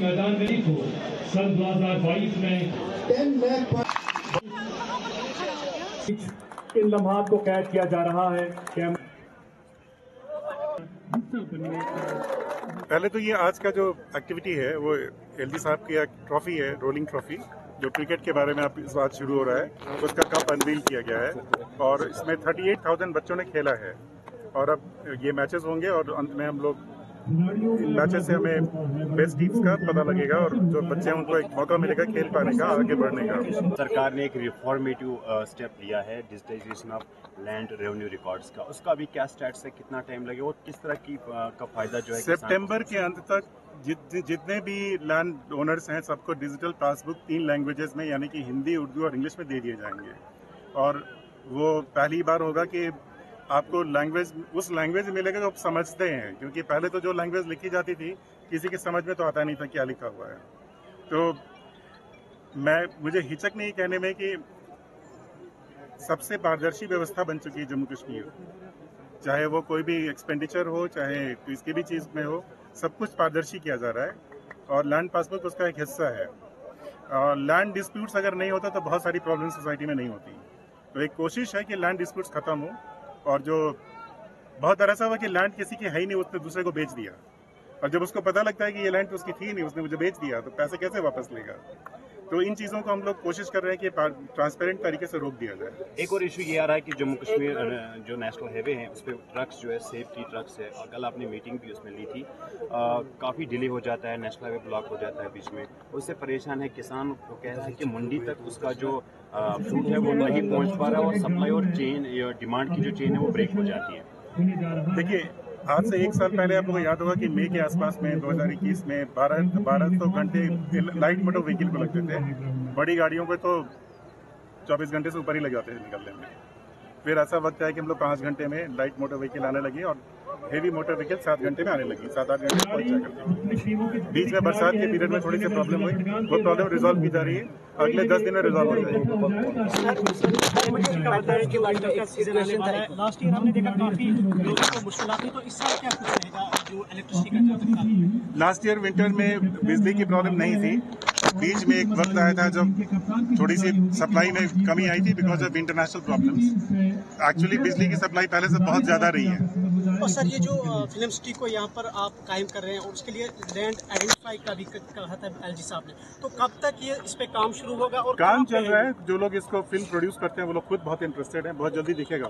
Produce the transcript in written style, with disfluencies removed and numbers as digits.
मैदान में को सन 2022 में 10 लाख इन लम्हात को कैद किया जा रहा है। पहले तो ये आज का जो एक्टिविटी है वो एलजी साहब की एक ट्रॉफी है, रोलिंग ट्रॉफी, जो क्रिकेट के बारे में अब इस बात शुरू हो रहा है। उसका कप अनवील किया गया है और इसमें 38,000 बच्चों ने खेला है और अब ये मैचेस होंगे और अंत में हम लोग इन मैचेस से हमें बेस्ट टीम्स का पता लगेगा और जो बच्चे हैं उनको एक मौका मिलेगा खेल पाने का, आगे बढ़ने का। सरकार ने एक रिफॉर्मेटिव स्टेप लिया है digitisation of land revenue records का, उसका अभी क्या स्टेटस है, कितना टाइम लगेगा और किस तरह की का फायदा जो है सितंबर के अंत तक जितने भी लैंड ओनर्स हैं सबको डिजिटल पासबुक 3 लैंग्वेजेस में यानी कि हिंदी, उर्दू और इंग्लिश में दे दिए जाएंगे। और वो पहली बार होगा कि आपको लैंग्वेज उस लैंग्वेज मिलेगा जो आप समझते हैं, क्योंकि पहले तो जो लैंग्वेज लिखी जाती थी किसी के समझ में तो आता नहीं था क्या लिखा हुआ है। तो मुझे हिचक नहीं कहने में कि सबसे पारदर्शी व्यवस्था बन चुकी है जम्मू कश्मीर, चाहे वो कोई भी एक्सपेंडिचर हो, चाहे किसी भी चीज़ में हो, सब कुछ पारदर्शी किया जा रहा है और लैंड पासबुक उसका एक हिस्सा है। और लैंड डिस्प्यूट्स अगर नहीं होता तो बहुत सारी प्रॉब्लम सोसाइटी में नहीं होती। तो एक कोशिश है कि लैंड डिस्प्यूट्स खत्म हो और जो बहुत बार ऐसा हुआ कि लैंड किसी की है ही नहीं, उसने दूसरे को बेच दिया और जब उसको पता लगता है कि ये लैंड तो उसकी थी नहीं, उसने मुझे बेच दिया, तो पैसे कैसे वापस लेगा। तो इन चीज़ों को हम लोग कोशिश कर रहे हैं कि ट्रांसपेरेंट तरीके से रोक दिया जाए। एक और इशू ये आ रहा है कि जम्मू कश्मीर जो नेशनल हाईवे है उस पर ट्रक्स जो है सेफ्टी ट्रक्स है, और कल आपने मीटिंग भी उसमें ली थी, काफ़ी डिले हो जाता है, नेशनल हाईवे ब्लॉक हो जाता है बीच में, उससे परेशान है किसान को। कह रहे हैं कि मंडी तक उसका जो फ्रूट है वो नहीं पहुँच पा रहा है और सप्लाई और चेन डिमांड की जो चेन है वो ब्रेक हो जाती है। देखिए, आज से 1 साल पहले आपको याद होगा कि मई के आसपास में 2021 में 1200 घंटे लाइट मोटर व्हीकल को लगते थे। बड़ी गाड़ियों पे तो 24 घंटे से ऊपर ही लग जाते थे निकलने में। फिर ऐसा वक्त है कि हम लोग 5 घंटे में लाइट मोटर व्हीकल आने लगी और हेवी मोटर व्हीकल 7 घंटे में आने लगी, 7-8 घंटे पहुंच जाया करती। बीच में बरसात के पीरियड में थोड़ी सी प्रॉब्लम हुई, वो प्रॉब्लम रिजॉल्व की जा रही है, अगले 10 दिन में रिजॉल्व हो जाएगी। लास्ट ईयर हमने देखा काफी लोगों को मुश्किल थी, तो इस साल क्या कुछ रहेगा जो इलेक्ट्रिसिटी का? लास्ट ईयर विंटर में बिजली की प्रॉब्लम नहीं थी। बीच में एक वक्त आया था जब थोड़ी सी सप्लाई में कमी आई थी because of international problems. Actually बिजली की सप्लाई पहले से बहुत ज्यादा रही है। और सर, ये जो फिल्म सिटी को यहाँ पर आप कायम कर रहे हैं और उसके लिए लैंड आइडेंटिफाई का भी कहा था एलजी साहब ने, तो कब तक ये इस पे काम शुरू होगा? और काम चल रहा है, जो लोग इसको फिल्म प्रोड्यूस करते हैं वो लोग खुद बहुत इंटरेस्टेड हैं, बहुत जल्दी दिखेगा।